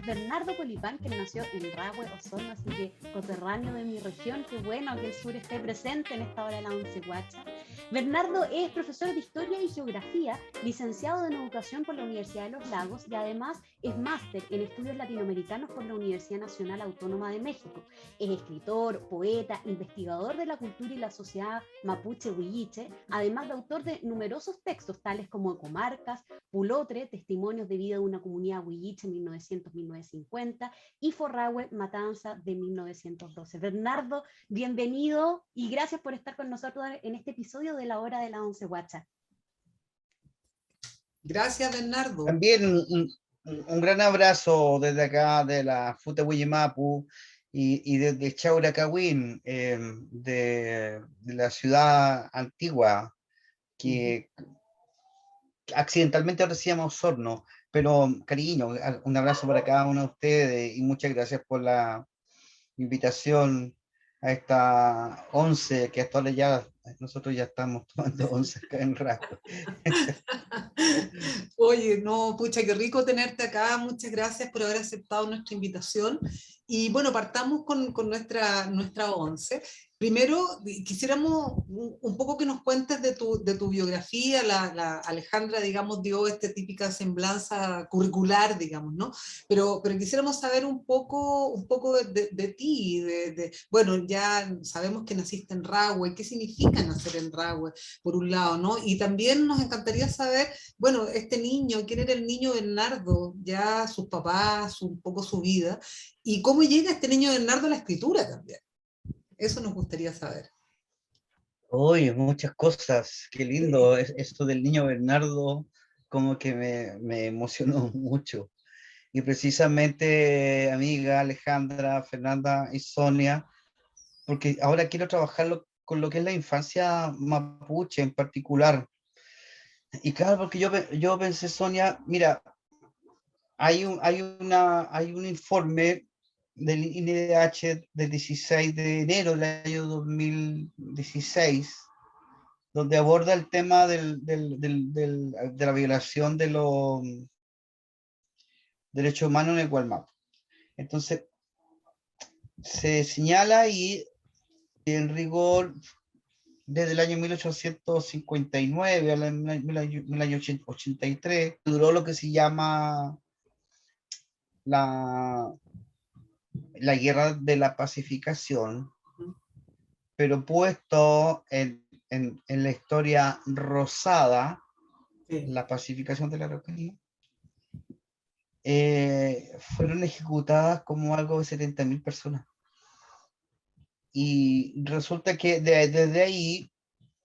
Bernardo Colipán, que nació en Rahue, Osorno, así que coterráneo de mi región. Qué bueno que el sur esté presente en esta hora de la once guacha. Bernardo es profesor de Historia y Geografía, licenciado en Educación por la Universidad de los Lagos y además es máster en Estudios Latinoamericanos por la Universidad Nacional Autónoma de México. Es escritor, poeta, investigador de la cultura y la sociedad mapuche-huilliche, además de autor de numerosos textos tales como Comarcas, Pulotre, Testimonios de vida de una comunidad huilliche 1900-1950 y Forrahue, Matanza de 1912. Bernardo, bienvenido y gracias por estar con nosotros en este episodio de la hora de la once guacha. Gracias, Bernardo. También un gran abrazo desde acá de la Futahüyïmapu y desde Chauracahuín, de la ciudad antigua, que accidentalmente ahora se llama Osorno, pero cariño, un abrazo para cada uno de ustedes y muchas gracias por la invitación a esta once, que hasta ahora ya nosotros ya estamos tomando once acá en Rahue. Oye, no, pucha, qué rico tenerte acá. Muchas gracias por haber aceptado nuestra invitación. Y bueno, partamos con nuestra once. Primero, quisiéramos un poco que nos cuentes de tu biografía. La Alejandra, digamos, dio esta típica semblanza curricular, digamos, ¿no? Pero quisiéramos saber un poco de ti. Bueno, ya sabemos que naciste en Rahue. ¿Qué significa nacer en Rahue, por un lado, ¿no? Y también nos encantaría saber, bueno, este niño, quién era el niño Bernardo, ya sus papás, un poco su vida, y cómo llega este niño Bernardo a la escritura también. Eso nos gustaría saber. Uy, muchas cosas, qué lindo. Esto del niño Bernardo como que me emocionó mucho. Y precisamente, amiga Alejandra, Fernanda y Sonia, porque ahora quiero trabajar con lo que es la infancia mapuche en particular. Y claro, porque yo pensé, Sonia, mira, hay un informe del INDH del 16 de enero del año 2016, donde aborda el tema de la violación de los derechos humanos en el Gualmapu. Entonces, se señala y en rigor desde el año 1859 al año 83, duró lo que se llama la guerra de la pacificación, pero puesto en la historia rosada, la pacificación de la Araucanía, fueron ejecutadas como algo de 70.000 personas. Y resulta que desde ahí,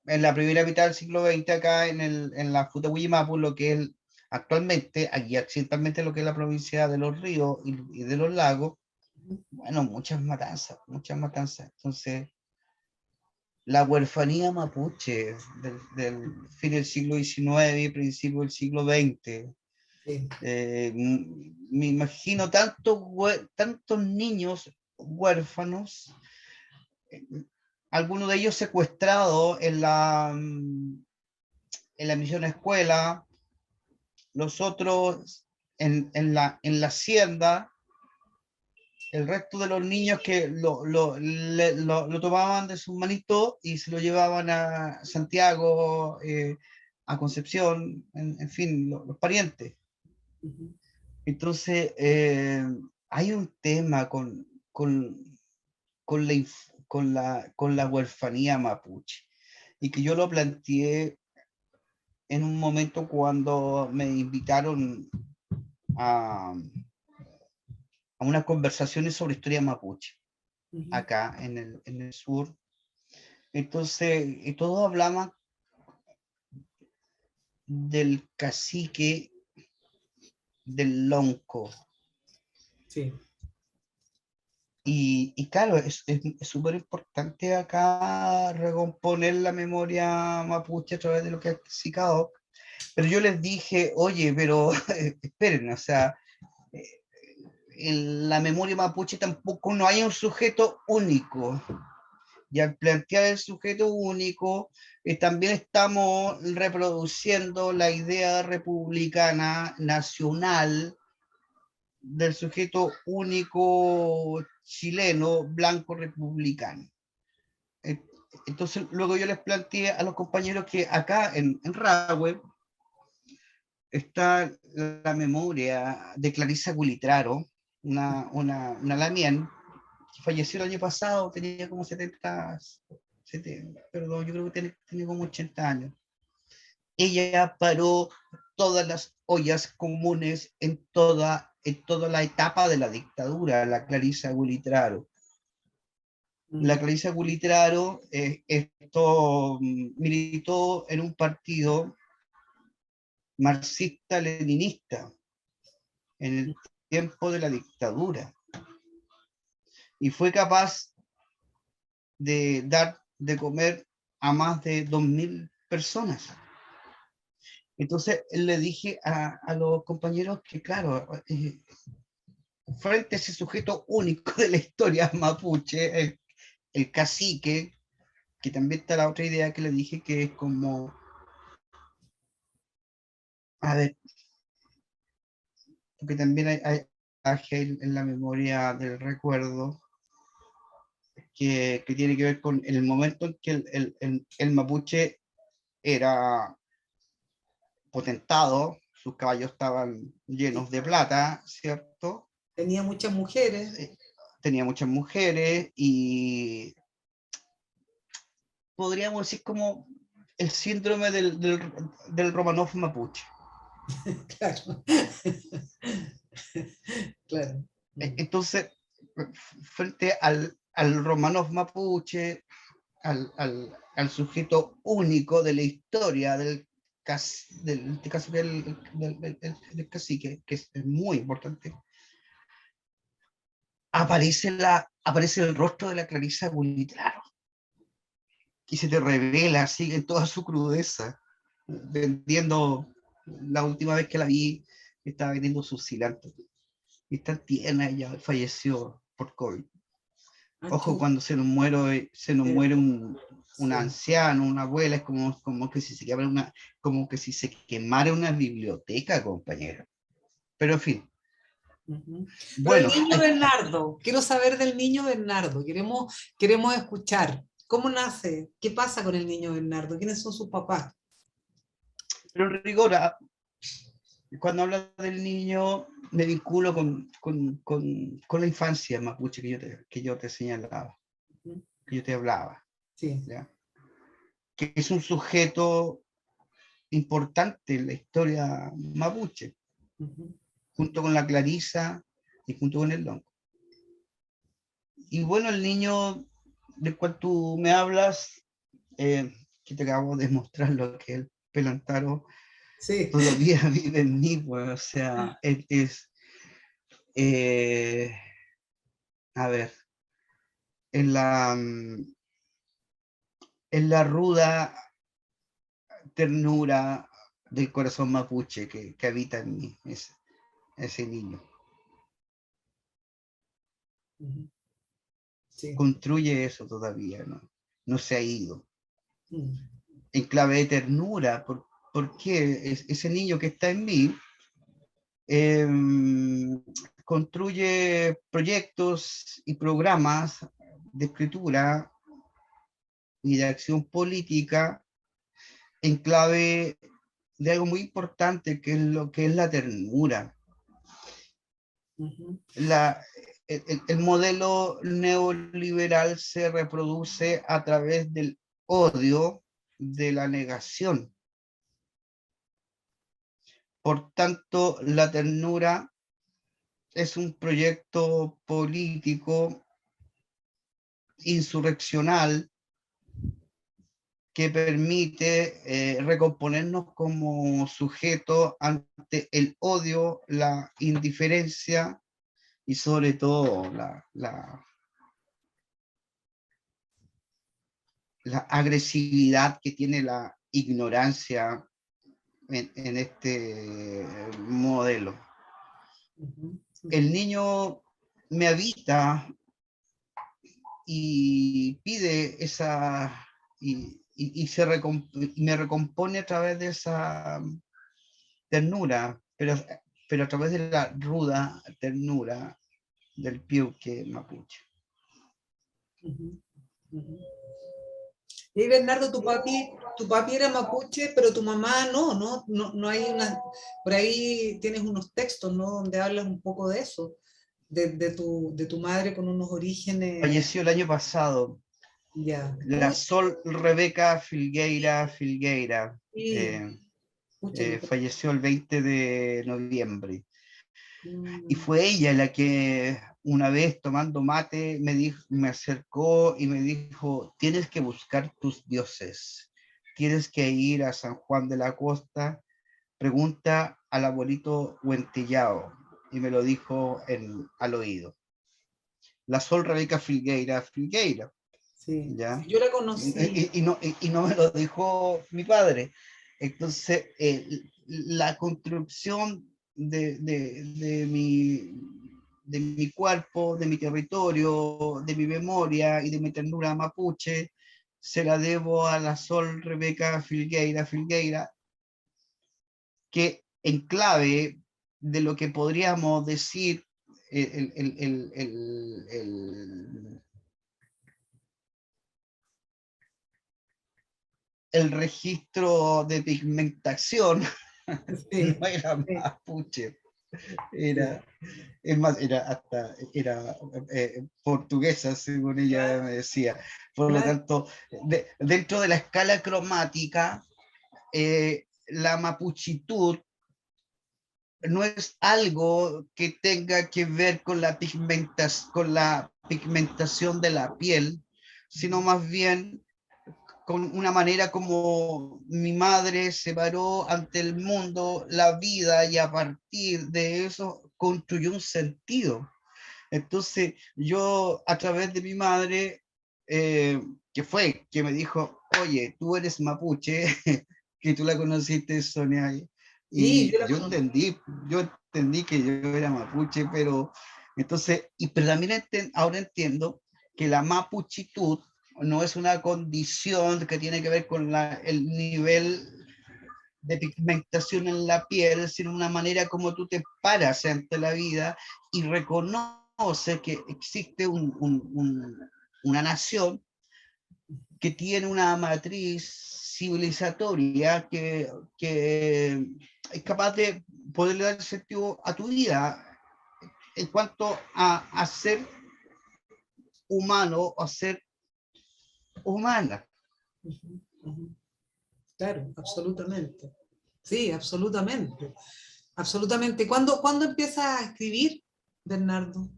en la primera mitad del siglo XX, acá en la Futahüyïmapu, lo que es actualmente, aquí accidentalmente lo que es la provincia de Los Ríos y de Los Lagos, bueno, muchas matanzas. Entonces, la huerfanía mapuche del fin del siglo XIX y principio del siglo XX, me imagino tantos niños huérfanos, algunos de ellos secuestrados en la misión escuela, los otros en la hacienda, el resto de los niños que lo tomaban de sus manitos y se lo llevaban a Santiago, a Concepción, en fin, los parientes. Entonces, hay un tema con la huerfanía mapuche, y que yo lo planteé en un momento cuando me invitaron a unas conversaciones sobre historia mapuche, acá en el sur. Entonces, y todos hablaban del cacique del Lonco. Sí. Y claro, es súper importante acá recomponer la memoria mapuche a través de lo que ha significado. Pero yo les dije, oye, pero esperen, o sea, en la memoria mapuche tampoco no hay un sujeto único. Y al plantear el sujeto único, también estamos reproduciendo la idea republicana nacional del sujeto único chileno, blanco, republicano. Entonces, luego yo les planteé a los compañeros que acá en Rahue está la memoria de Clarisa Gulitraro, una lamien, que falleció el año pasado, tenía como 70, perdón, yo creo que tenía como 80 años. Ella paró todas las ollas comunes en toda la etapa de la dictadura, la Clarisa Gulitraro. La Clarisa Gulitraro militó en un partido marxista-leninista en el tiempo de la dictadura y fue capaz de dar de comer a más de 2.000 personas. Entonces le dije a los compañeros que, claro, frente a ese sujeto único de la historia mapuche, el cacique, que también está la otra idea que le dije, que es como, a ver, porque también hay en la memoria del recuerdo, que tiene que ver con el momento en que el mapuche era potentado, sus caballos estaban llenos de plata, ¿cierto? Tenía muchas mujeres. Tenía muchas mujeres y podríamos decir como el síndrome del Romanov mapuche. Claro. Claro. Entonces, frente al Romanov mapuche, al sujeto único de la historia del cacique, que es muy importante, aparece el rostro de la Clarisa Gulitraro, y se te revela así en toda su crudeza, vendiendo, la última vez que la vi, estaba vendiendo sus cilantros. Y tan tierna, ella falleció por COVID. Ojo, cuando se nos muere un anciano, una abuela, es como que si se quemara una biblioteca, compañero. Pero en fin. Pero el niño Bernardo, quiero saber del niño Bernardo, queremos escuchar. ¿Cómo nace? ¿Qué pasa con el niño Bernardo? ¿Quiénes son sus papás? Pero en rigor, cuando hablo del niño, me vinculo con la infancia mapuche que yo te señalaba, que yo te hablaba. Sí. ¿Ya? Que es un sujeto importante en la historia mapuche, junto con la Clarisa y junto con el Lonco. Y bueno, el niño del cual tú me hablas, que te acabo de mostrar lo que es el Pelantaro, sí, todavía vive en mí, pues, o sea, a ver, en la ruda ternura del corazón mapuche que habita en mí, ese niño. sí. Construye eso todavía, no se ha ido. En clave de ternura, porque ese niño que está en mí construye proyectos y programas de escritura y de acción política en clave de algo muy importante, que es lo que es la ternura. El modelo neoliberal se reproduce a través del odio, de la negación. Por tanto, la ternura es un proyecto político insurreccional que permite recomponernos como sujetos ante el odio, la indiferencia y sobre todo la agresividad que tiene la ignorancia en este modelo. El niño me habita y pide esa, y me recompone a través de esa ternura, pero pero a través de la ruda ternura del piuque mapuche. Ujú, ujú. Y Bernardo, tu papi era mapuche, pero tu mamá no hay una, por ahí tienes unos textos, ¿no? Donde hablas un poco de eso, de tu madre con unos orígenes, Falleció el año pasado, ya. la Sol Rebeca Filgueira, Sí, pucha, falleció el 20 de noviembre. Y mm, fue ella la que una vez tomando mate me acercó y me dijo, tienes que buscar tus dioses, tienes que ir a San Juan de la Costa, pregunta al abuelito Huentillao, y me lo dijo al oído. La Sol Rebeca Filgueira, sí, ¿ya? sí, yo la conocí. Y no me lo dijo mi padre. Entonces, la construcción de mi cuerpo, de mi territorio, de mi memoria y de mi ternura mapuche, se la debo a la Sol Rebeca Filgueira, que en clave de lo que podríamos decir el, el, el, el, el el registro de pigmentación Sí, no era sí, mapuche, sí. era, es más, era portuguesa, según ella Claro, me decía. Por lo claro. tanto, dentro de la escala cromática, la mapuchitud no es algo que tenga que ver con con la pigmentación de la piel, sino más bien con una manera como mi madre se paró ante el mundo, la vida, y a partir de eso construyó un sentido. Entonces yo a través de mi madre, que fue, que me dijo, oye, tú eres mapuche, que tú la conociste, Sonia, Sí, yo y la conocí. yo entendí que yo era mapuche, pero entonces, pero también ahora entiendo que la mapuchitud no es una condición que tiene que ver con el nivel de pigmentación en la piel, sino una manera como tú te paras ante la vida y reconoces que existe una nación que tiene una matriz civilizatoria que es capaz de poderle dar sentido a tu vida en cuanto a ser humano o ser humana. Ujú, ujú. Claro, absolutamente. Sí, absolutamente. Absolutamente. ¿Cuándo empiezas a escribir, Bernardo?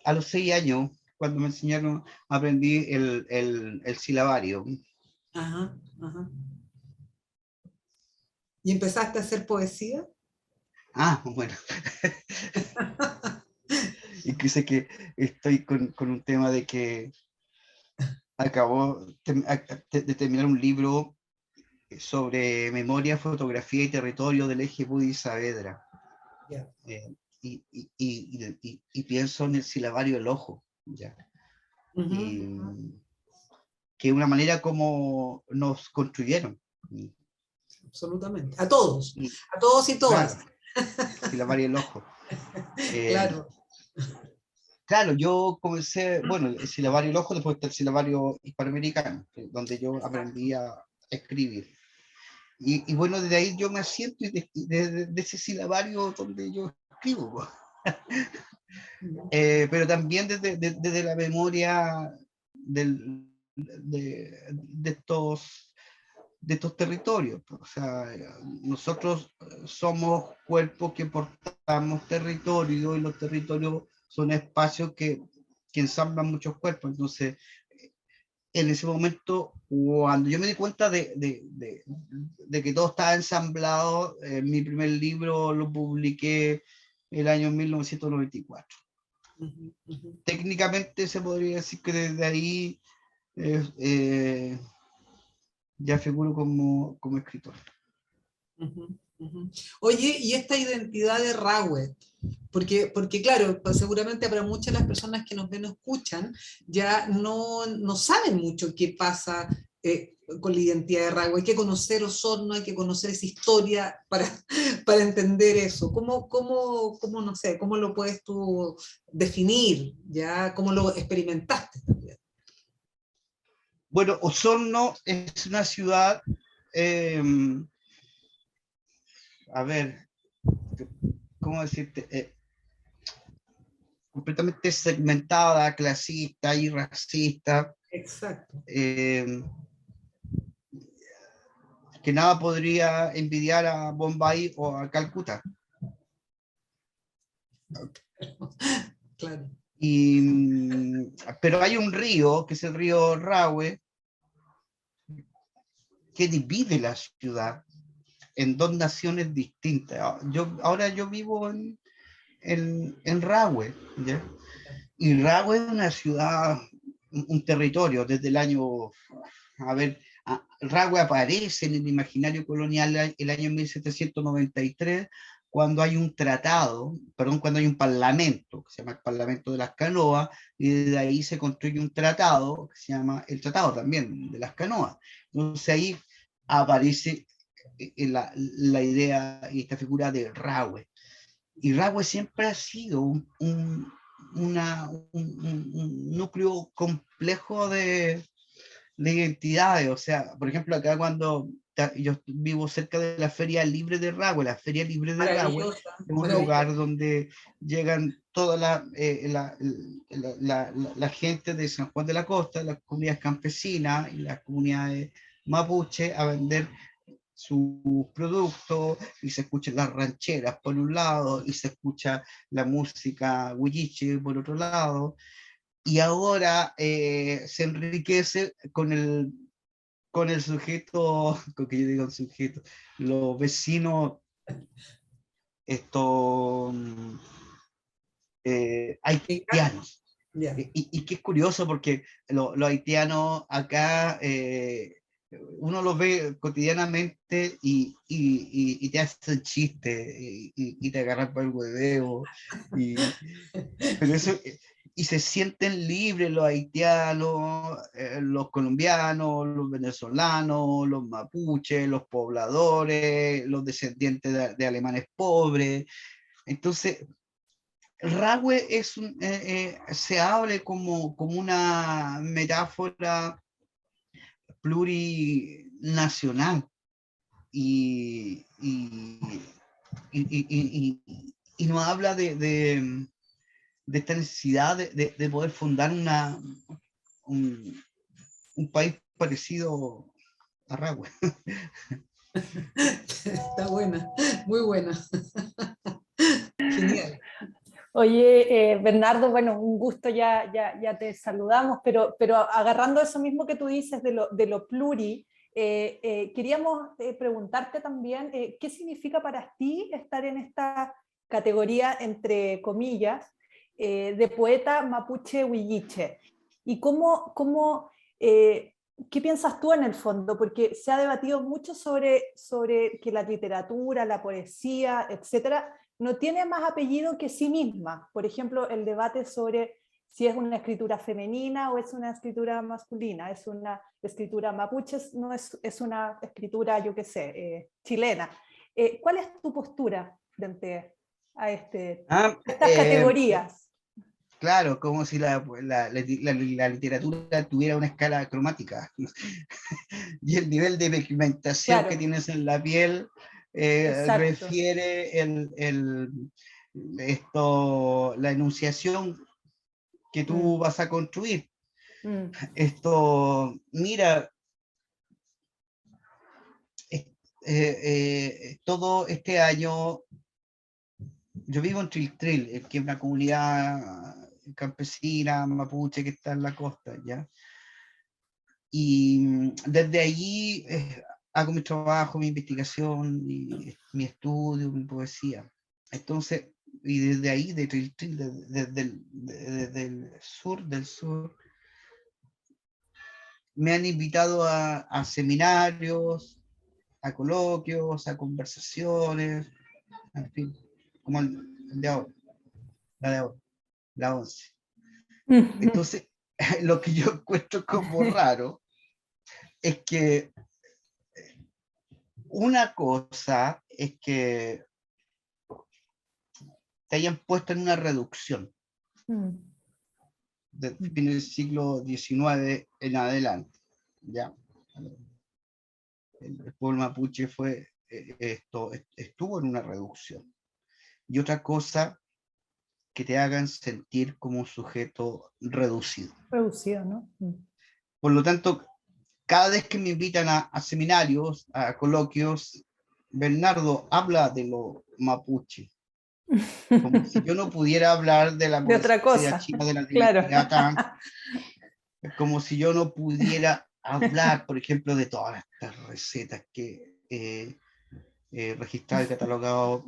A los 6 años, cuando me enseñaron, aprendí el silabario. Ajá, ajá. ¿Y empezaste a hacer poesía? Ah, bueno, y que sé que estoy con un tema de que acabo de terminar un libro sobre memoria, fotografía y territorio del eje Budi Saavedra. Ya. Y pienso en el silabario del ojo, ¿ya? Ujú, Y ujú. que es una manera como nos construyeron. Absolutamente. Y A todos y todas. claro, silabario del ojo. Eh, Claro. Claro, yo comencé, bueno, el silabario del ojo, después está el silabario hispanoamericano, donde yo aprendí a escribir. Y bueno, desde ahí yo me asiento y de ese silabario donde yo escribo, pues. Pero también desde la memoria de estos territorios, pues. O sea, nosotros somos cuerpos que portamos territorio, y los territorios son espacios que ensamblan muchos cuerpos. Entonces, en ese momento, cuando yo me di cuenta de que todo estaba ensamblado, mi primer libro lo publiqué el año 1994. Ujú, ujú. Técnicamente se podría decir que desde ahí eh, eh, ya figuro como escritor. Ujú, ujú. Oye, ¿y esta identidad de Rawet? Porque claro, pues seguramente para muchas de las personas que nos ven o escuchan ya no saben mucho qué pasa con la identidad de Rahue. Hay que conocer Osorno, hay que conocer esa historia para entender eso. No sé, cómo lo puedes tú definir? ¿Ya? ¿Cómo lo experimentaste también? Bueno, Osorno es una ciudad, a ver, ¿cómo decirte? Completamente segmentada, clasista y racista. Exacto. Que nada podría envidiar a Bombay o a Calcuta. Claro. Pero hay un río, que es el río Rahue, que divide la ciudad en dos naciones distintas. Ahora yo vivo en Rahue, ¿ya? Y Rahue es una ciudad, un territorio desde el año, a ver, Rahue aparece en el imaginario colonial el año 1793, cuando hay un tratado, perdón, cuando hay un parlamento, que se llama el Parlamento de las Canoas, y de ahí se construye un tratado, que se llama el Tratado también de las Canoas. Entonces ahí aparece la idea y esta figura de Rahue. Y Rahue siempre ha sido un núcleo complejo de identidades. O sea, por ejemplo, acá cuando yo vivo cerca de la Feria Libre de Rahue, la Feria Libre de Rahue es un lugar donde llegan toda la gente de San Juan de la Costa, las comunidades campesinas y las comunidades mapuche a vender sus productos, y se escuchan las rancheras por un lado, y se escucha la música huilliche por otro lado, y ahora se enriquece con el sujeto, con que yo digo el sujeto, los vecinos, estos haitianos. Yeah. Y que es curioso porque los haitianos acá, uno los ve cotidianamente y te hacen chistes y te agarran por el hueveo. Pero eso, y se sienten libres los haitianos, los colombianos, los venezolanos, los mapuches, los pobladores, los descendientes de alemanes pobres. Entonces, Rahue se abre como una metáfora plurinacional y, y, y nos habla de esta necesidad de poder fundar un país parecido a Rahue. Está buena, muy buena. Genial. Oye, Bernardo, bueno, un gusto, ya te saludamos, pero agarrando eso mismo que tú dices de lo pluri, queríamos preguntarte también, ¿qué significa para ti estar en esta categoría, entre comillas, de poeta mapuche huilliche? ¿Y qué piensas tú en el fondo? Porque se ha debatido mucho sobre que la literatura, la poesía, etcétera, no tiene más apellido que sí misma. Por ejemplo, el debate sobre si es una escritura femenina o es una escritura masculina, es una escritura mapuche, no es una escritura, yo qué sé, chilena. ¿Cuál es tu postura frente a estas categorías? Claro, como si la literatura tuviera una escala cromática y el nivel de pigmentación que tienes en la piel refiere la enunciación que tú vas a construir. Mira, todo este año yo vivo en Triltril, que es una comunidad campesina mapuche que está en la costa, ¿ya? Y desde allí hago mi trabajo, mi investigación, mi estudio, mi poesía. Entonces, y desde ahí, de Triltril, desde el sur del sur, me han invitado a seminarios, a coloquios, a conversaciones, en fin, como el de ahora, la 11. Entonces, lo que yo encuentro como raro es que una cosa es que te hayan puesto en una reducción del fin del siglo XIX en adelante, ¿ya? El pueblo mapuche estuvo en una reducción. Y otra cosa, que te hagan sentir como un sujeto reducido. Reducido, ¿no? Por lo tanto, cada vez que me invitan a seminarios, a coloquios, Bernardo habla de lo mapuche, como si yo no pudiera hablar de la De otra poesía cosa, china de la claro. Trinidad, como si yo no pudiera hablar, por ejemplo, de todas estas recetas que registrado y catalogado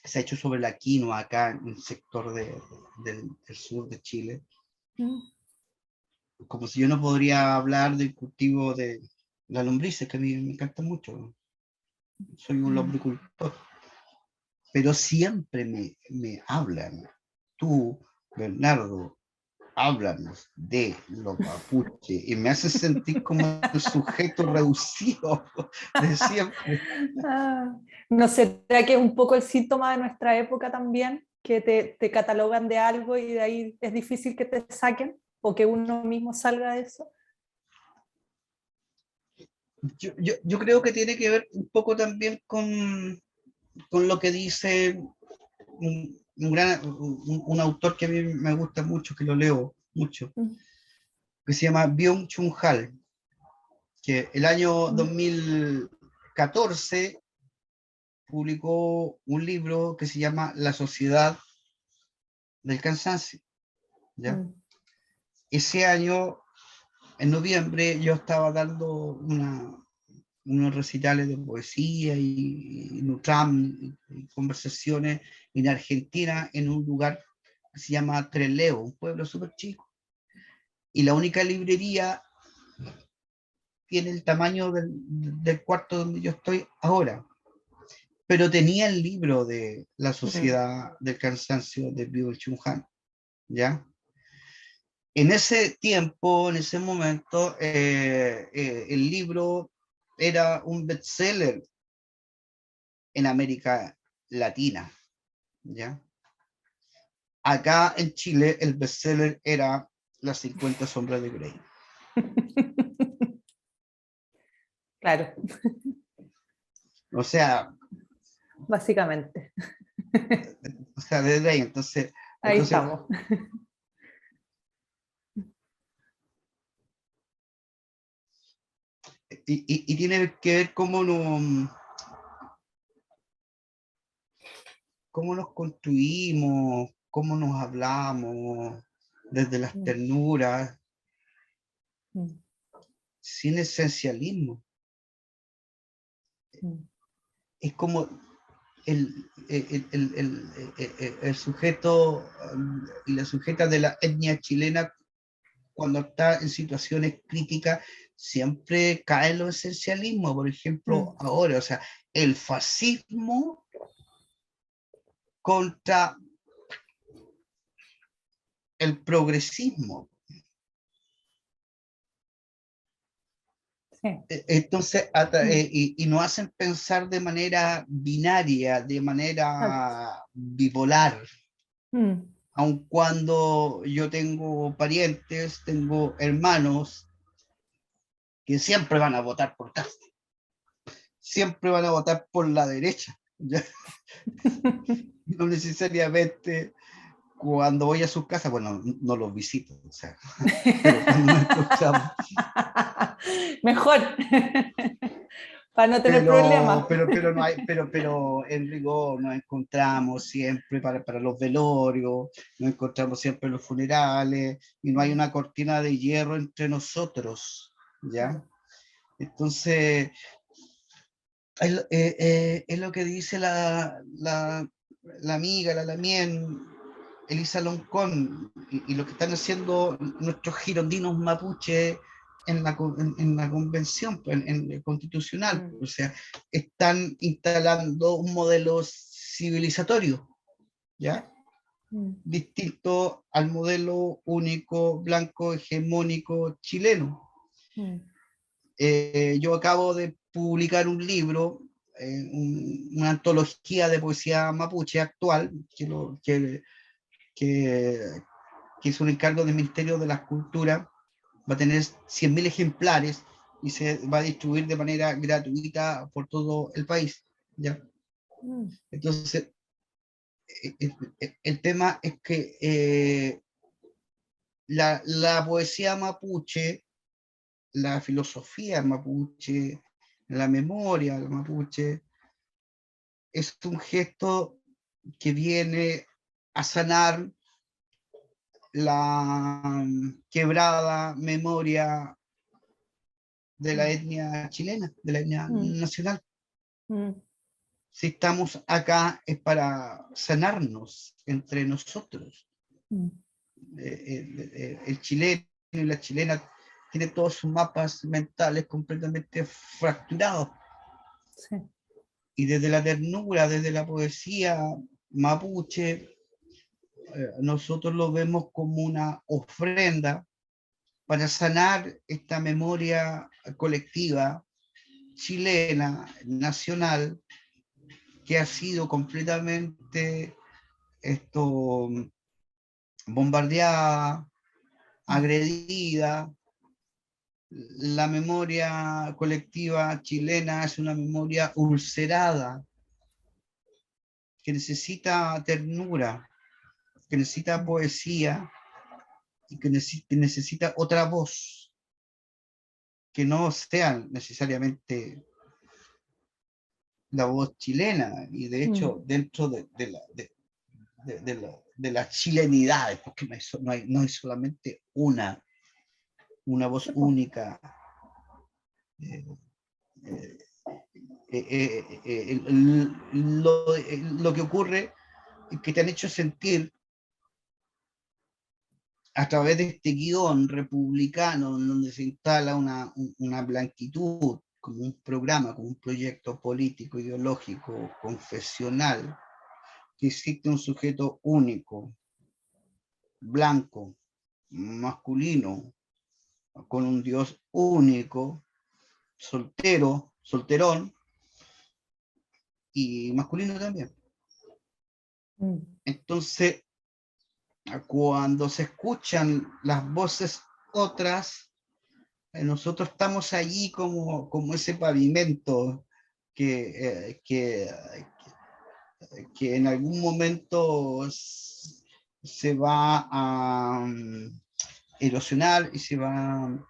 se ha hecho sobre la quinoa acá en el sector del sur de Chile. Como si yo no podría hablar del cultivo de la lombrices, que a mí me encanta mucho. Soy un lombricultor. Pero siempre me hablan. Tú, Bernardo, háblanos de los mapuche y me hace sentir como el sujeto reducido de siempre. ¿No será que es un poco el síntoma de nuestra época también? Que te catalogan de algo y de ahí es difícil que te saquen o que uno mismo salga de eso. Yo creo que tiene que ver un poco también con lo que dice un autor que a mí me gusta mucho, que lo leo mucho, que se llama Byung-Chul Han, que el año 2014 publicó un libro que se llama La sociedad del cansancio, ¿ya? Ese año, en noviembre, yo estaba dando unos recitales de poesía y Nutram, y conversaciones en Argentina, en un lugar que se llama Trelew, un pueblo súper chico. Y la única librería tiene el tamaño del cuarto donde yo estoy ahora. Pero tenía el libro de La sociedad del cansancio de Byung-Chul Han, ¿ya? En ese tiempo, en ese momento, el libro era un bestseller en América Latina, ¿ya? Acá en Chile el bestseller era Las 50 sombras de Grey. Claro. O sea, básicamente. Desde ahí, entonces Ahí estamos. Y tiene que ver cómo nos construimos, cómo nos hablamos, desde las ternuras, sin esencialismo. Es como el sujeto y la sujeta de la etnia chilena, cuando está en situaciones críticas, siempre cae en lo esencialismo. Por ejemplo, ahora, o sea, el fascismo contra el progresismo. Sí. Entonces, y nos hacen pensar de manera binaria, de manera bipolar. Aun cuando yo tengo parientes, tengo hermanos que siempre van a votar por Cast, siempre van a votar por la derecha. ¿Ya? No necesariamente cuando voy a sus casas, bueno, no los visito, o sea, pero cuando nos encontramos. Mejor, para no tener problemas. Pero en rigor nos encontramos siempre para los velorios, nos encontramos siempre en los funerales, y no hay una cortina de hierro entre nosotros, ¿ya? Entonces, es lo que dice la amiga, la Lamien, Elisa Loncón, y lo que están haciendo nuestros girondinos mapuche en la convención, en el constitucional. O sea, están instalando un modelo civilizatorio, ¿ya? Distinto al modelo único, blanco, hegemónico chileno. Yo acabo de publicar un libro, una antología de poesía mapuche actual, que es un encargo del Ministerio de las Culturas. Va a tener 100.000 ejemplares y se va a distribuir de manera gratuita por todo el país, ¿ya? Entonces, el tema es que la poesía mapuche, la filosofía mapuche, la memoria mapuche, es un gesto que viene a sanar la quebrada memoria de la etnia chilena, de la etnia nacional. Si estamos acá es para sanarnos entre nosotros. El chileno y la chilena tienen todos sus mapas mentales completamente fracturados. Sí. Y desde la ternura, desde la poesía mapuche, nosotros lo vemos como una ofrenda para sanar esta memoria colectiva chilena, nacional, que ha sido completamente bombardeada, agredida. La memoria colectiva chilena es una memoria ulcerada, que necesita ternura, que necesita poesía y que necesita otra voz, que no sea necesariamente la voz chilena. Y de hecho, dentro de las chilenidades, porque no hay solamente una voz única. Lo que ocurre es que te han hecho sentir a través de este guión republicano, en donde se instala una blanquitud, como un programa, como un proyecto político, ideológico, confesional, que existe un sujeto único, blanco, masculino, con un Dios único, soltero, solterón, y masculino también. Entonces, cuando se escuchan las voces otras, nosotros estamos allí como ese pavimento que en algún momento se va a erosionar y se va a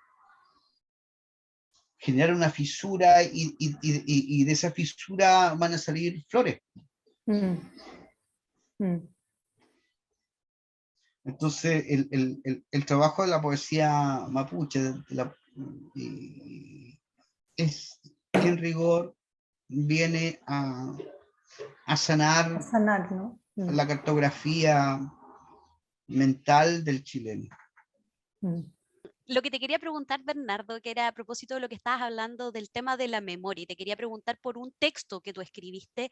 generar una fisura, y de esa fisura van a salir flores. Entonces, el trabajo de la poesía mapuche es que en rigor viene a sanar, ¿no? la cartografía mental del chileno. Lo que te quería preguntar, Bernardo, que era a propósito de lo que estabas hablando del tema de la memoria, y te quería preguntar por un texto que tú escribiste,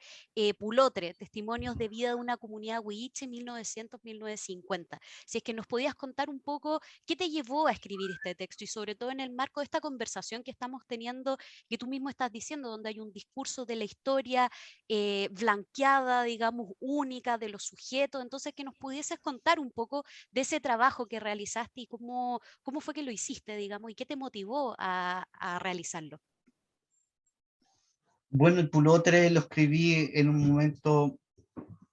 Pulotre, Testimonios de vida de una comunidad huilliche 1900-1950. Si es que nos podías contar un poco qué te llevó a escribir este texto, y sobre todo en el marco de esta conversación que estamos teniendo, que tú mismo estás diciendo, donde hay un discurso de la historia blanqueada, digamos, única de los sujetos. Entonces, que nos pudieses contar un poco de ese trabajo que realizaste y cómo fue que lo hiciste, digamos, y qué te motivó a realizarlo. Bueno, el Pulotre lo escribí en un momento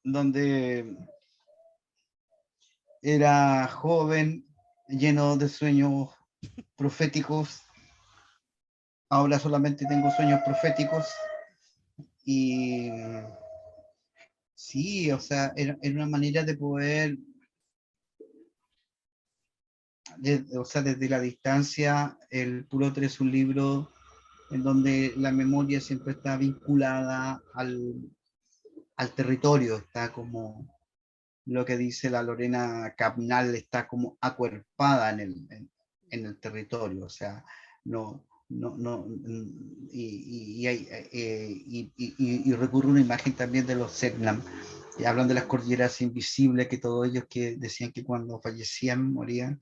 donde era joven, lleno de sueños proféticos. Ahora solamente tengo sueños proféticos. Y sí, o sea, era una manera de poder, o sea, desde la distancia. El Pulotre es un libro en donde la memoria siempre está vinculada al territorio, está como lo que dice la Lorena Capnal, está como acuerpada en el territorio, o sea, y recurre una imagen también de los Selknam, y hablan de las cordilleras invisibles, que todos ellos que decían que cuando fallecían, morían,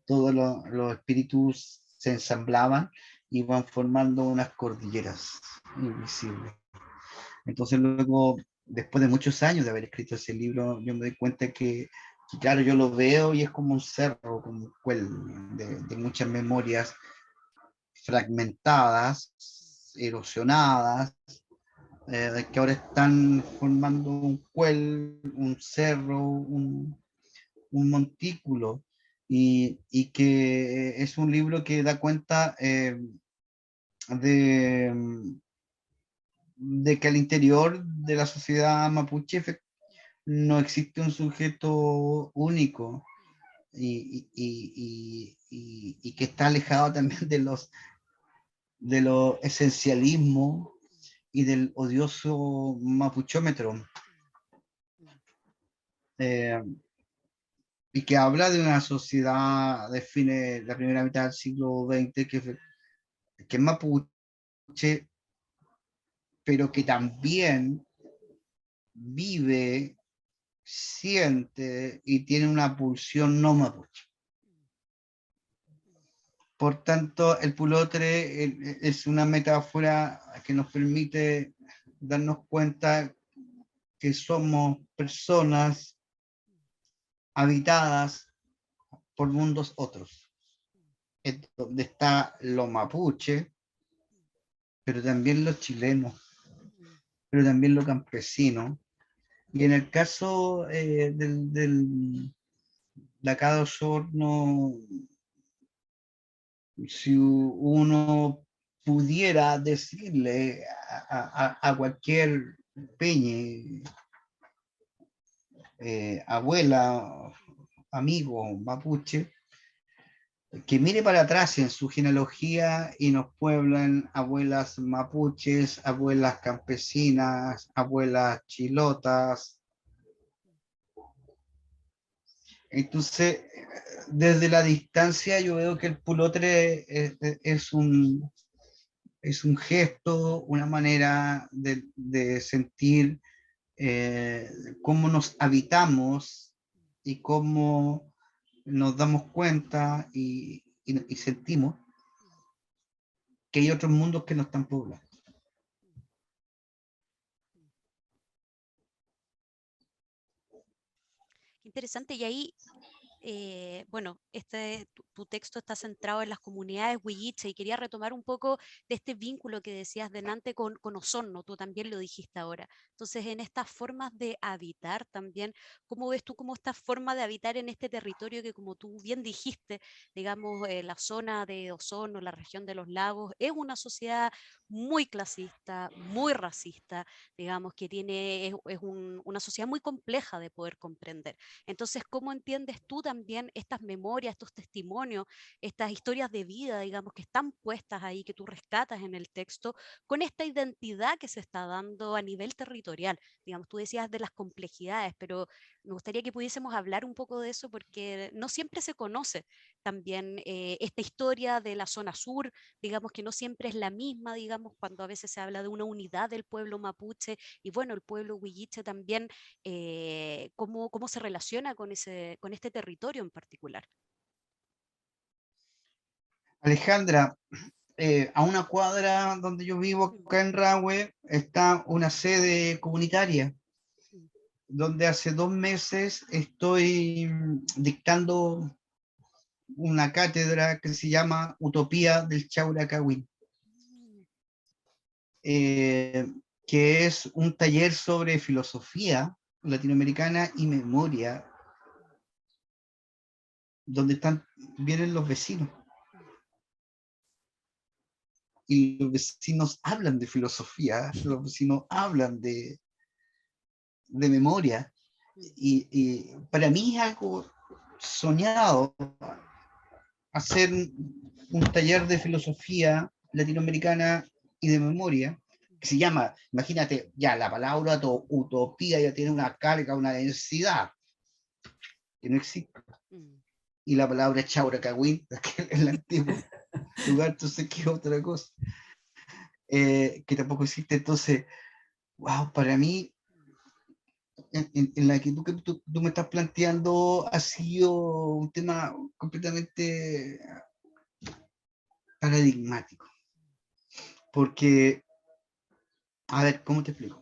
todos los espíritus se ensamblaban y van formando unas cordilleras invisibles. Entonces luego, después de muchos años de haber escrito ese libro, yo me doy cuenta que claro, yo lo veo y es como un cerro, como un cuel de muchas memorias fragmentadas, erosionadas, que ahora están formando un cuel, un cerro, un montículo, y que es un libro que da cuenta de, de que al interior de la sociedad mapuche no existe un sujeto único y que está alejado también de los esencialismos y del odioso mapuchómetro. Y que habla de una sociedad de fines, la primera mitad del siglo XX, que es mapuche, pero que también vive, siente y tiene una pulsión no mapuche. Por tanto, el pulotre es una metáfora que nos permite darnos cuenta que somos personas habitadas por mundos otros, donde está lo mapuche, pero también los chilenos, pero también lo campesino. Y en el caso de acá de Osorno, si uno pudiera decirle a cualquier peñe, abuela, amigo mapuche, que mire para atrás en su genealogía y nos pueblan abuelas mapuches, abuelas campesinas, abuelas chilotas. Entonces, desde la distancia yo veo que el pulotre es un gesto, una manera de sentir cómo nos habitamos y cómo nos damos cuenta y sentimos que hay otros mundos que no están poblados. Interesante, y ahí bueno, tu texto está centrado en las comunidades huilliche y quería retomar un poco de este vínculo que decías delante con Osorno, tú también lo dijiste ahora. Entonces, en estas formas de habitar también, ¿cómo ves tú cómo esta forma de habitar en este territorio que, como tú bien dijiste, digamos, la zona de Osorno, la región de los lagos, es una sociedad muy clasista, muy racista, digamos, que una sociedad muy compleja de poder comprender? Entonces, ¿cómo entiendes tú también estas memorias, estos testimonios, estas historias de vida, digamos, que están puestas ahí, que tú rescatas en el texto, con esta identidad que se está dando a nivel territorial? Digamos, tú decías de las complejidades, pero me gustaría que pudiésemos hablar un poco de eso porque no siempre se conoce también esta historia de la zona sur, digamos que no siempre es la misma, digamos, cuando a veces se habla de una unidad del pueblo mapuche y bueno, el pueblo huilliche también, cómo se relaciona con este territorio en particular. Alejandra, a una cuadra donde yo vivo, acá en Rahue, está una sede comunitaria, donde hace 2 meses estoy dictando una cátedra que se llama Utopía del Chauracawin, que es un taller sobre filosofía latinoamericana y memoria, donde vienen los vecinos. Y los vecinos hablan de filosofía, los vecinos hablan de memoria, y para mí es algo soñado hacer un taller de filosofía latinoamericana y de memoria, que se llama, imagínate, ya la palabra utopía ya tiene una carga, una densidad que no existe. Y la palabra Chauracawin, que es el antiguo lugar, entonces que es otra cosa, que tampoco existe. Entonces, wow, para mí, en la que tú me estás planteando ha sido un tema completamente paradigmático. Porque, a ver, ¿cómo te explico?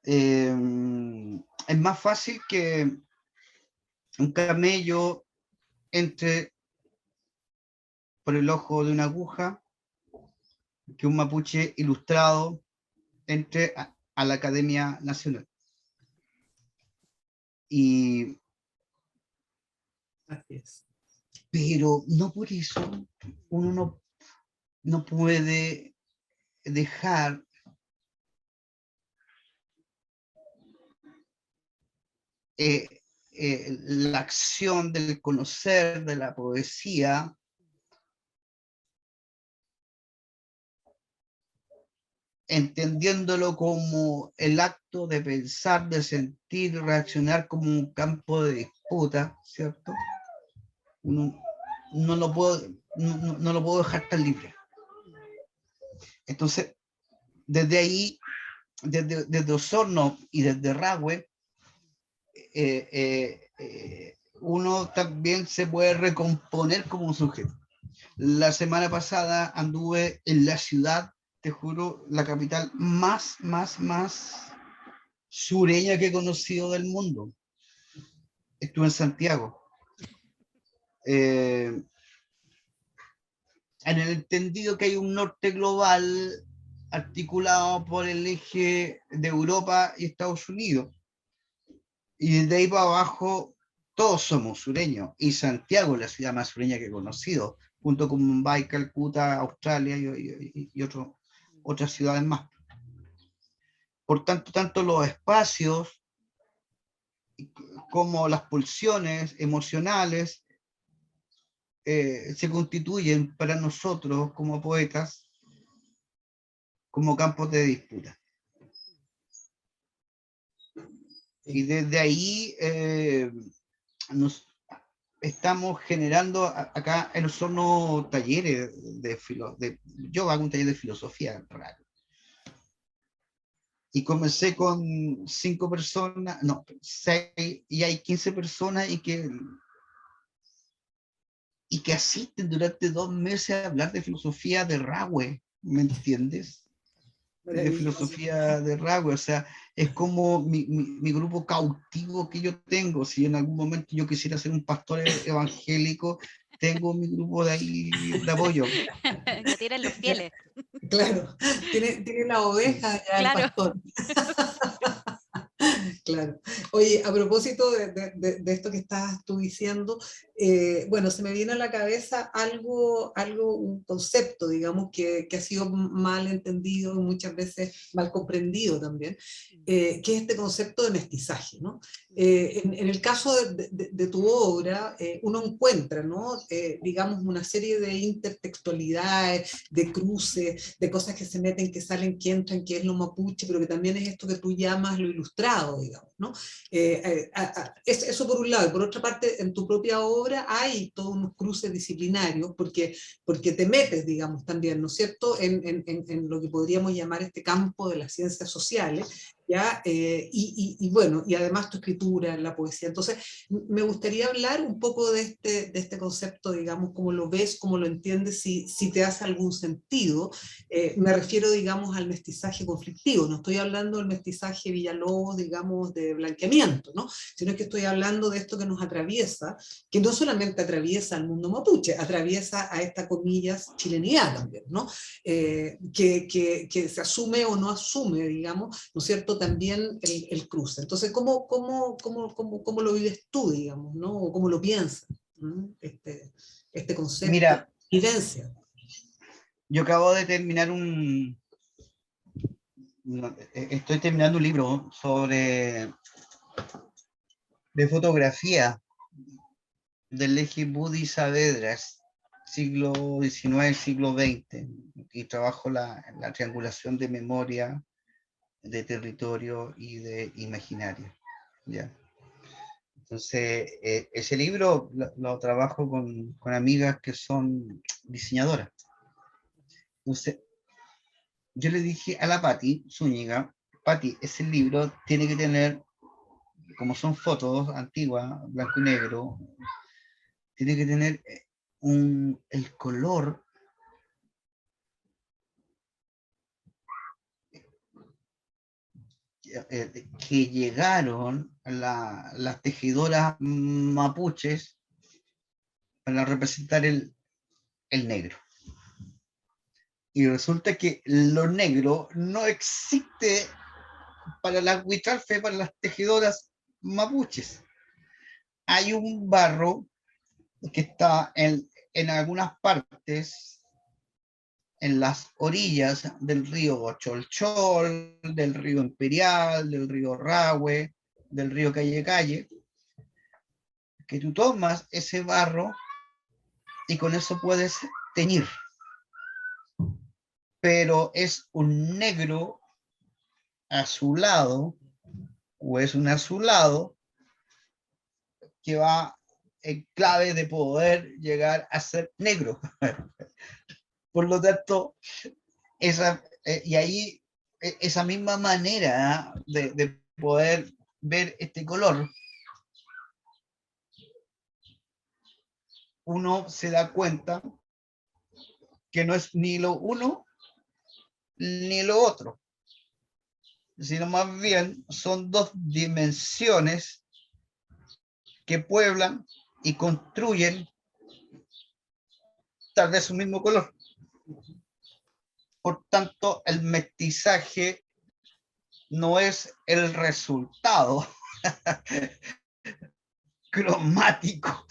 Es más fácil que un camello entre por el ojo de una aguja que un mapuche ilustrado entre a la Academia Nacional. Y, Así es. pero no por eso uno no puede dejar la acción del conocer, de la poesía, entendiéndolo como el acto de pensar, de sentir, reaccionar como un campo de disputa, ¿cierto? No, no lo puedo dejar tan libre. Entonces, desde ahí, desde Osorno y desde Rahue, uno también se puede recomponer como un sujeto. La semana pasada anduve en la ciudad, te juro, la capital más sureña que he conocido del mundo. Estuve en Santiago. En el entendido que hay un norte global articulado por el eje de Europa y Estados Unidos. Y de ahí para abajo todos somos sureños. Y Santiago es la ciudad más sureña que he conocido, junto con Mumbai, Calcuta, Australia y otras ciudades más. Por tanto los espacios como las pulsiones emocionales se constituyen para nosotros como poetas como campos de disputa. Y desde ahí nos estamos generando acá en Osorno talleres yo hago un taller de filosofía raro. Y comencé con 5 personas, no, 6, y hay 15 personas y que asisten durante 2 meses a hablar de filosofía de Rahue, ¿me entiendes? De filosofía de Rahue, o sea, es como mi grupo cautivo que yo tengo. Si en algún momento yo quisiera ser un pastor evangélico, tengo mi grupo de ahí de apoyo. Ya tienen los fieles. Claro, tiene la oveja ya el Claro. pastor. Claro. Oye, a propósito de esto que estás tú diciendo, bueno, se me viene a la cabeza algo, un concepto, digamos, que ha sido mal entendido y muchas veces mal comprendido también, que es este concepto de mestizaje, ¿no? En el caso de tu obra, uno encuentra, ¿no? Digamos, una serie de intertextualidades, de cruces, de cosas que se meten, que salen, que entran, que es lo mapuche, pero que también es esto que tú llamas lo ilustrado, digamos, ¿no? Eso por un lado. Y por otra parte, en tu propia obra hay todos unos cruces disciplinarios, porque te metes, digamos, también, ¿no es cierto?, en lo que podríamos llamar este campo de las ciencias sociales, ¿ya? Y bueno, y además tu escritura, la poesía. Entonces, me gustaría hablar un poco de este concepto, digamos, cómo lo ves, cómo lo entiendes, si te hace algún sentido. Me refiero, digamos, al mestizaje conflictivo. No estoy hablando del mestizaje Villalobos, digamos, de blanqueamiento, ¿no? Sino que estoy hablando de esto que nos atraviesa, que no solamente atraviesa al mundo mapuche, atraviesa a esta, comillas, chilenidad también, ¿no? Que se asume o no asume, digamos, ¿no es cierto?, también el cruce. Entonces, ¿cómo lo vives tú, digamos, ¿no? O cómo lo piensas, ¿no? Este concepto. Mira, de vivencia. Yo acabo de terminar estoy terminando un libro de fotografía del eje Budi Saavedra, siglo XIX, siglo XX, y trabajo la triangulación de memoria, de territorio y de imaginario, ¿ya? Entonces, ese libro lo trabajo con amigas que son diseñadoras. Entonces, yo le dije a la Patti Zúñiga, Patti, ese libro tiene que tener, como son fotos antiguas, blanco y negro, tiene que tener el color que llegaron las tejedoras mapuches para representar el negro. Y resulta que lo negro no existe para las huitralfe, para las tejedoras mapuches. Hay un barro que está en algunas partes, en las orillas del río Cholchol, del río Imperial, del río Rahue, del río Calle Calle, que tú tomas ese barro y con eso puedes teñir. Pero es un negro azulado, o es un azulado que va en clave de poder llegar a ser negro. Por lo tanto, y ahí esa misma manera de poder ver este color, uno se da cuenta que no es ni lo uno ni lo otro, sino más bien son dos dimensiones que pueblan y construyen tal vez un mismo color. Por tanto, el mestizaje no es el resultado cromático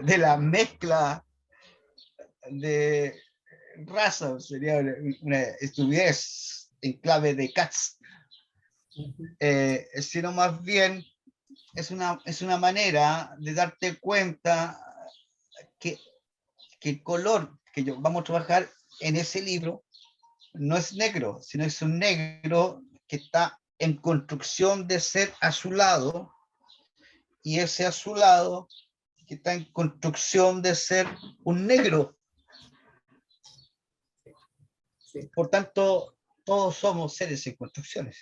de la mezcla de raza, sería una estupidez en clave de Katz, sino más bien es una manera de darte cuenta que el color que vamos a trabajar en ese libro no es negro, sino es un negro que está en construcción de ser azulado, y ese azulado que está en construcción de ser un negro. Sí. Por tanto, todos somos seres en construcciones.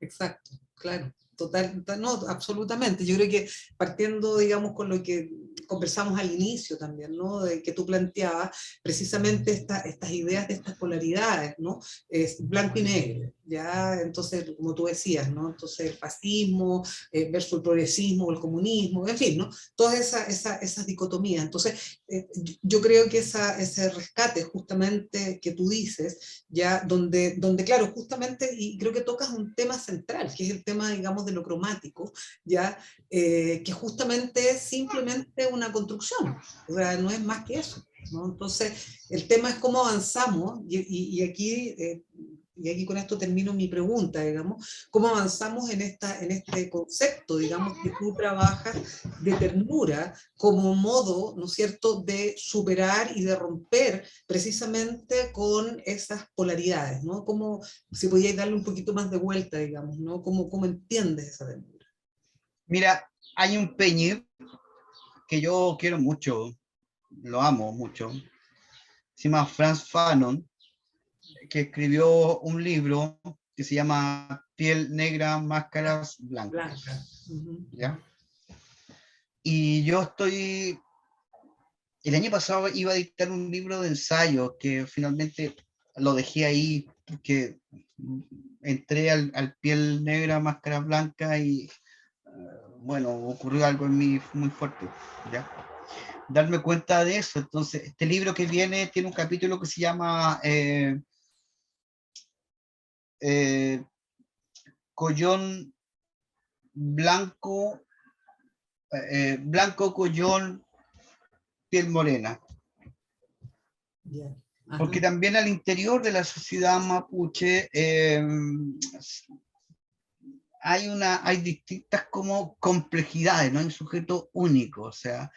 Exacto, claro, total, no, absolutamente. Yo creo que partiendo, digamos, con lo que conversamos al inicio también, ¿no? De que tú planteabas precisamente estas ideas de estas polaridades, ¿no? Es blanco y negro, ¿ya? Entonces, como tú decías, ¿no? Entonces, el fascismo versus el progresismo, el comunismo, en fin, ¿no? Todas esas dicotomías. Entonces, yo creo que ese rescate justamente que tú dices, ya donde, claro, justamente, y creo que tocas un tema central, que es el tema, digamos, de lo cromático, ya, que justamente es simplemente una construcción, o sea, no es más que eso, ¿no? Entonces, el tema es cómo avanzamos, y aquí con esto termino mi pregunta, digamos, cómo avanzamos en este concepto, digamos, que tú trabajas de ternura como modo, ¿no es cierto?, de superar y de romper precisamente con esas polaridades, ¿no? Como si podíais darle un poquito más de vuelta, digamos, ¿no? ¿Cómo entiendes esa ternura? Mira, hay un peñi que yo quiero mucho, lo amo mucho, se llama Frantz Fanon, que escribió un libro que se llama Piel Negra, Máscaras Blancas. Blanca. Uh-huh. ¿Ya? Y yo el año pasado iba a dictar un libro de ensayo que finalmente lo dejé ahí porque entré al Piel Negra, Máscara Blanca y bueno, ocurrió algo en mí muy fuerte, ¿ya? Darme cuenta de eso. Entonces, este libro que viene tiene un capítulo que se llama Collón Blanco, Blanco Collón, Piel Morena. Yeah. Porque también al interior de la sociedad mapuche hay distintas como complejidades, no hay un sujeto único. O sea,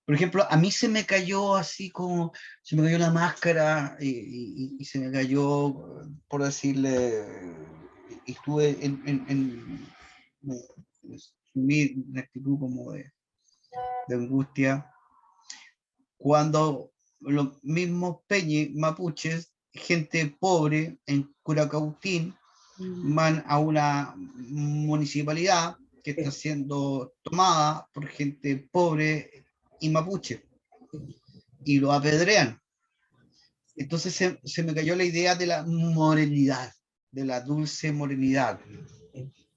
por ejemplo, a mí se me cayó así como, se me cayó la máscara y se me cayó, por decirle, y estuve sumí una actitud como de angustia, cuando los mismos peñi mapuches, gente pobre en Curacautín, van a una municipalidad que está siendo tomada por gente pobre y mapuche. y lo apedrean. Entonces se me cayó la idea de la morenidad, de la dulce morenidad,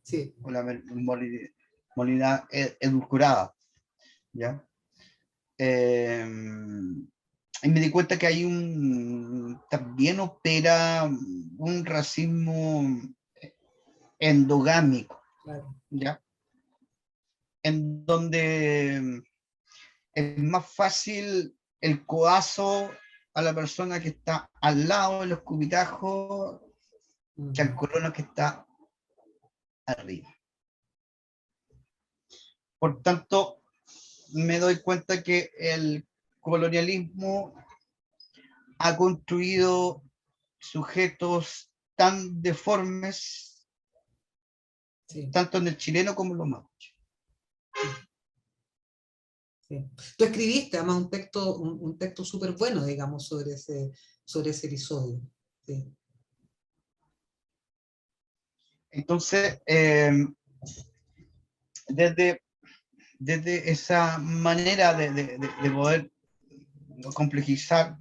Sí. o la morenidad edulcorada, ¿ya? Y me di cuenta que hay también opera un racismo endogámico, Claro. ¿ya? En donde es más fácil el codazo a la persona que está al lado de los cubitajos que al colono que está arriba. Por tanto, me doy cuenta que el colonialismo ha construido sujetos tan deformes, Sí. tanto en el chileno como en los mapuches. Sí. Tú escribiste además un texto súper bueno, digamos, sobre ese episodio. Sí. Entonces, desde esa manera de poder complejizar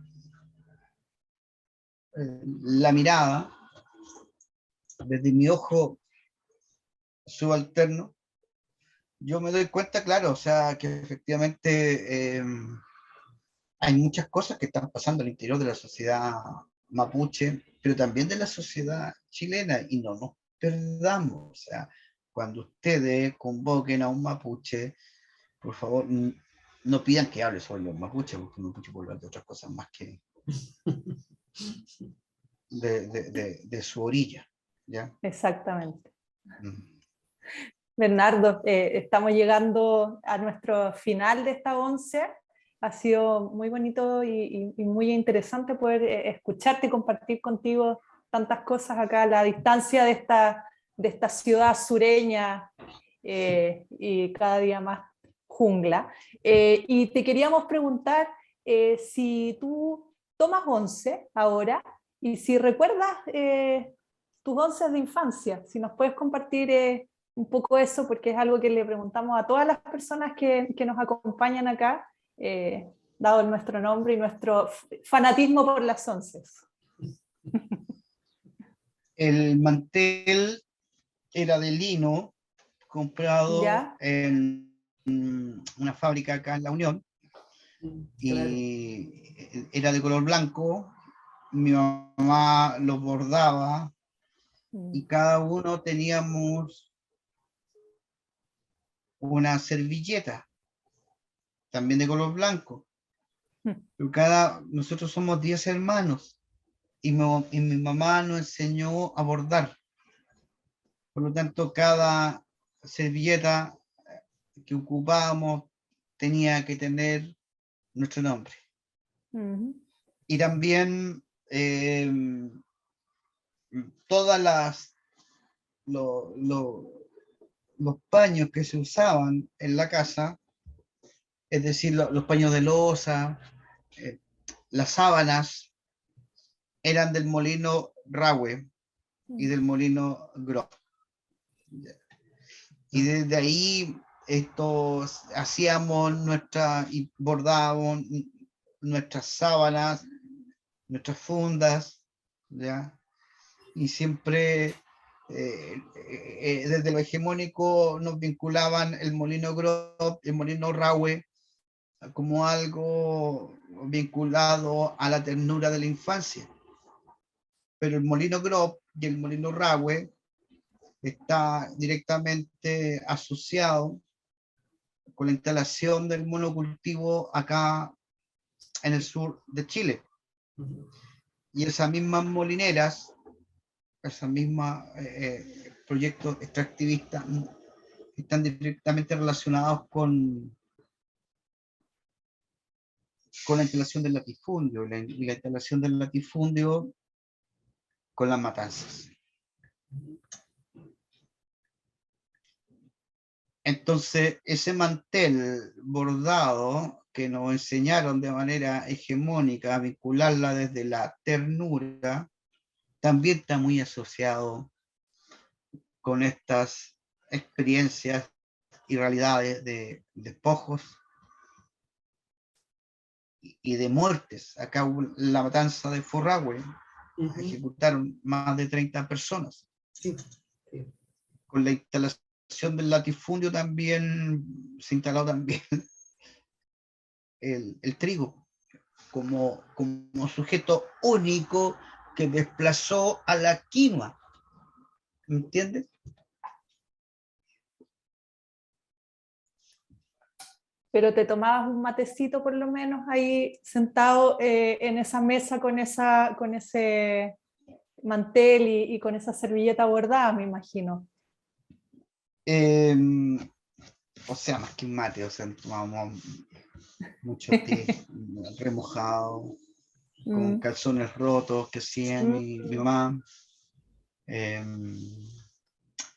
la mirada, desde mi ojo subalterno, yo me doy cuenta, claro, o sea, que efectivamente hay muchas cosas que están pasando al interior de la sociedad mapuche, pero también de la sociedad chilena, y no nos perdamos. O sea, cuando ustedes convoquen a un mapuche, por favor, no pidan que hable sobre los mapuches, porque los mapuches pueden hablar de otras cosas más que de su orilla, ¿ya? Exactamente. Mm. Bernardo, estamos llegando a nuestro final de esta 11. Ha sido muy bonito y muy interesante poder escucharte y compartir contigo tantas cosas acá a la distancia de esta ciudad sureña y cada día más jungla. Y te queríamos preguntar si tú tomas 11 ahora y si recuerdas tus 11 de infancia, si nos puedes compartir un poco eso, porque es algo que le preguntamos a todas las personas que nos acompañan acá, dado nuestro nombre y nuestro fanatismo por las 11. El mantel era de lino, comprado ¿Ya? en una fábrica acá en La Unión, Claro. y era de color blanco. Mi mamá lo bordaba y cada uno teníamos una servilleta, también de color blanco. Nosotros somos 10 hermanos y mi mamá nos enseñó a bordar. Por lo tanto, cada servilleta que ocupábamos tenía que tener nuestro nombre. Y también todas los paños que se usaban en la casa, es decir, los paños de loza, las sábanas, eran del molino Rahue y del molino Grob. Y desde ahí hacíamos y bordábamos nuestras sábanas, nuestras fundas, ¿ya? Y siempre desde lo hegemónico nos vinculaban el molino Grob, el molino Rahue, como algo vinculado a la ternura de la infancia. Pero el molino Grob y el molino Rahue está directamente asociado con la instalación del monocultivo acá en el sur de Chile. Y esas mismas molineras, esos mismos proyectos extractivistas están directamente relacionados con la instalación del latifundio y la instalación del latifundio con las matanzas. Entonces, ese mantel bordado que nos enseñaron de manera hegemónica a vincularla desde la ternura, también está muy asociado con estas experiencias y realidades de despojos, y de muertes. Acá hubo la matanza de Forragüe, ejecutaron más de 30 personas. Sí, sí. Con la instalación del latifundio también se instaló también el trigo como sujeto único que desplazó a la quinoa. ¿Me entiendes? Pero te tomabas un matecito por lo menos ahí sentado en esa mesa con ese mantel y con esa servilleta bordada, me imagino. O sea, más que un mate, o sea, tomábamos mucho té remojado, con calzones rotos que hacía mi mamá,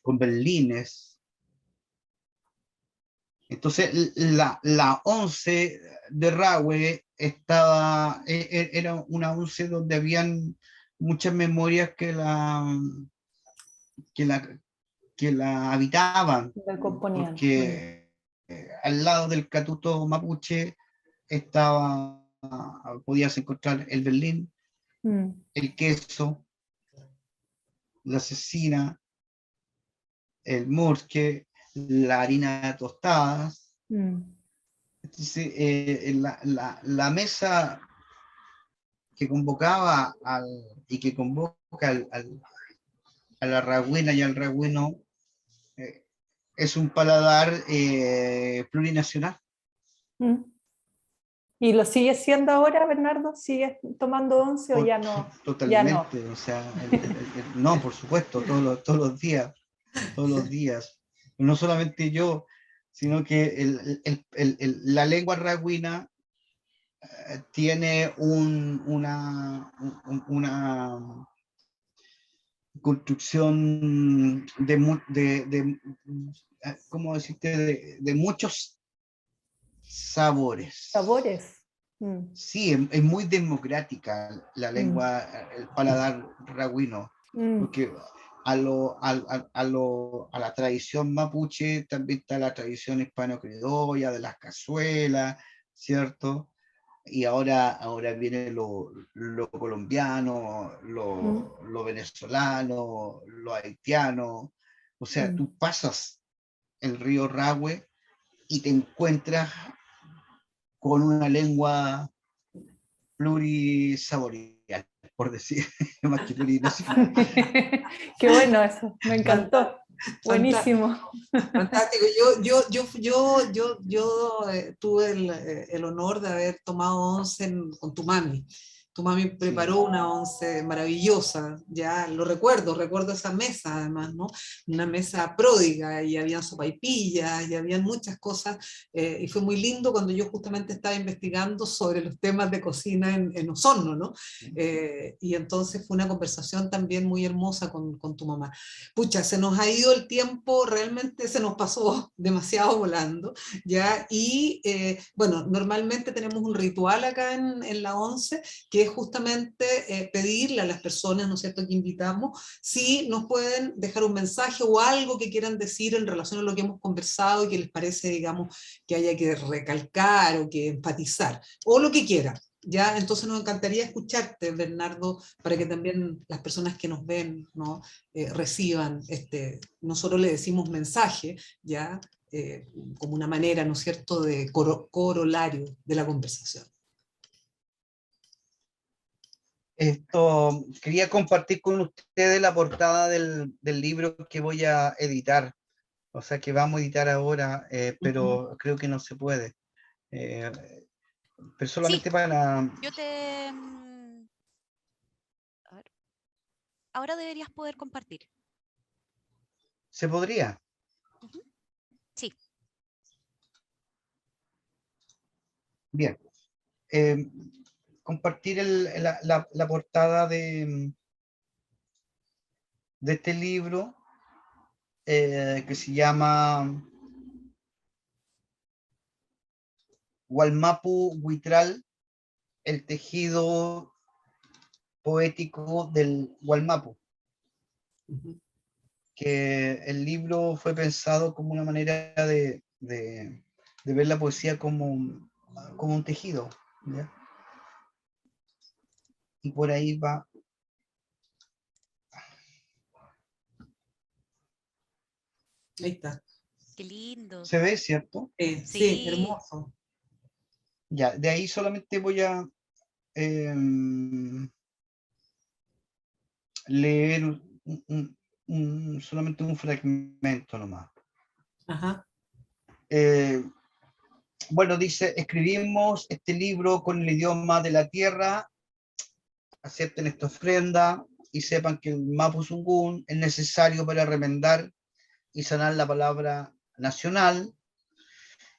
con berlines. Entonces, la once de Rahue era una once donde habían muchas memorias que la habitaban, Del componían. porque al lado del Catuto Mapuche podías encontrar el berlín, el queso, la cecina, el murque, la harina de tostadas. Entonces, la mesa que convocaba y que convoca a la ragüina y al ragüino es un paladar plurinacional. ¿Y lo sigues siendo ahora, Bernardo? ¿Sigues tomando once o ya no? Totalmente, Ya no. o sea, no, por supuesto, todos los días. No solamente yo, sino que la lengua ragüina tiene una construcción ¿cómo decirte? De muchos sabores. ¿Sabores? Sí, es muy democrática la lengua, el paladar ragüino, porque a la tradición mapuche también está la tradición hispano-criolla de las cazuelas, ¿cierto? Y ahora viene lo colombiano, lo venezolano, lo haitiano. O sea, tú pasas el río Rahue y te encuentras con una lengua plurisaborial, por decir, más que plurinacional. Qué bueno eso, me encantó. Buenísimo. Fantástico. Yo tuve el honor de haber tomado once con tu mami. Tu mami preparó Sí. una once maravillosa, ya lo recuerdo esa mesa además, ¿no? Una mesa pródiga y habían sopaipillas y habían muchas cosas y fue muy lindo cuando yo justamente estaba investigando sobre los temas de cocina en Osorno, ¿no? Y entonces fue una conversación también muy hermosa con tu mamá. Pucha, se nos ha ido el tiempo, realmente se nos pasó demasiado volando, ¿ya? Y bueno, normalmente tenemos un ritual acá en la once, que es justamente pedirle a las personas, ¿no es cierto?, que invitamos, si nos pueden dejar un mensaje o algo que quieran decir en relación a lo que hemos conversado y que les parece, digamos, que haya que recalcar o que enfatizar, o lo que quieran. Ya, entonces nos encantaría escucharte, Bernardo, para que también las personas que nos ven, ¿no? Reciban, nosotros le decimos mensaje, ya, como una manera, ¿no es cierto?, de corolario de la conversación. Quería compartir con ustedes la portada del libro que voy a editar, o sea, que vamos a editar ahora, pero creo que no se puede. Pero solamente Sí, para... yo te... A ver. Ahora deberías poder compartir. ¿Se podría? Sí. Bien. Compartir la portada de este libro que se llama Gualmapu Huitral, el tejido poético del Gualmapu. Que el libro fue pensado como una manera de ver la poesía como un tejido, ¿ya? y por ahí va. Ahí está. Qué lindo. ¿Se ve, cierto? Sí, Sí. hermoso. Ya, de ahí solamente voy a leer solamente un fragmento nomás. Ajá. Bueno, dice, escribimos este libro con el idioma de la tierra, acepten esta ofrenda y sepan que el Mapuzungún es necesario para remendar y sanar la palabra nacional,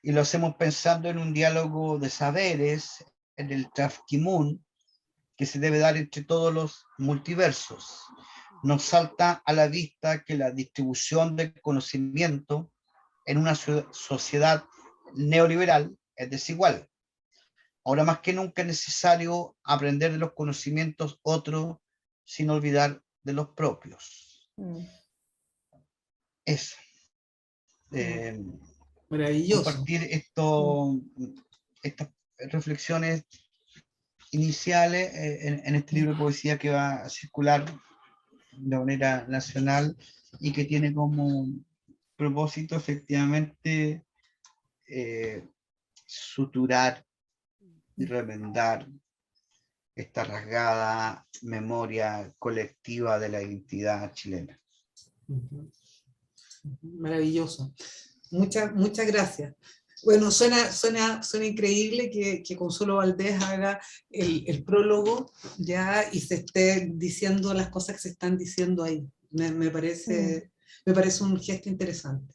y lo hacemos pensando en un diálogo de saberes, en el Trafkimun, que se debe dar entre todos los multiversos. Nos salta a la vista que la distribución del conocimiento en una sociedad neoliberal es desigual. Ahora más que nunca es necesario aprender de los conocimientos otros sin olvidar de los propios. Eso. Maravilloso. Compartir estas reflexiones iniciales en este libro de poesía que va a circular de manera nacional y que tiene como propósito efectivamente suturar y remendar esta rasgada memoria colectiva de la identidad chilena. Maravilloso. Muchas gracias. Bueno, suena increíble que Consuelo Valdés haga el prólogo ya y se esté diciendo las cosas que se están diciendo ahí. Me parece un gesto interesante.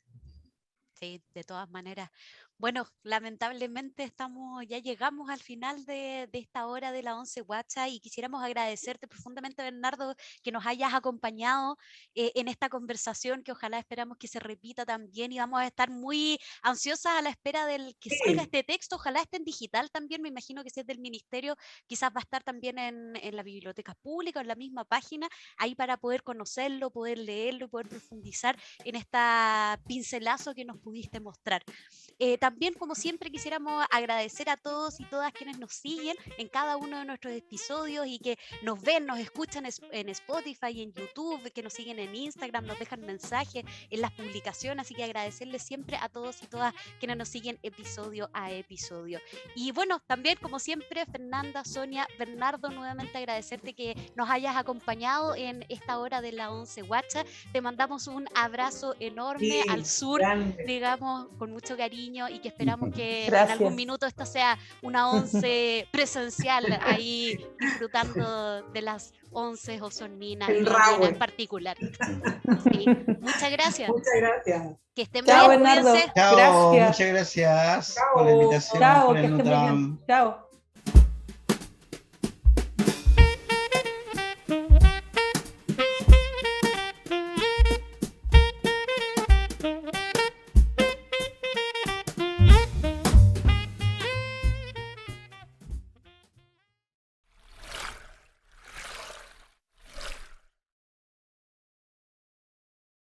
Sí, de todas maneras. Bueno, lamentablemente ya llegamos al final de esta hora de la 11 Guacha y quisiéramos agradecerte profundamente, Bernardo, que nos hayas acompañado en esta conversación, que ojalá esperamos que se repita también, y vamos a estar muy ansiosas a la espera del que salga este texto. Ojalá esté en digital también, me imagino que si es del ministerio, quizás va a estar también en la biblioteca pública, en la misma página, ahí para poder conocerlo, poder leerlo y poder profundizar en esta pincelazo que nos pudiste mostrar. También, como siempre, quisiéramos agradecer a todos y todas quienes nos siguen en cada uno de nuestros episodios y que nos ven, nos escuchan en Spotify y en YouTube, que nos siguen en Instagram, nos dejan mensajes en las publicaciones, así que agradecerles siempre a todos y todas quienes nos siguen episodio a episodio. Y bueno, también, como siempre, Fernanda, Sonia, Bernardo, nuevamente agradecerte que nos hayas acompañado en esta hora de la 11 Guacha. Te mandamos un abrazo enorme al sur, grande. digamos, con mucho cariño, y que esperamos que Gracias. en algún minuto esto sea una 11 presencial, ahí disfrutando de las 11 osorninas y Rahue. en particular. Sí. Muchas gracias. Muchas gracias. Que estén Chao, bien, Bernardo. cuídense. Chao, Gracias. muchas gracias Chao. por la invitación, Chao, por que el estén muy bien. Chao.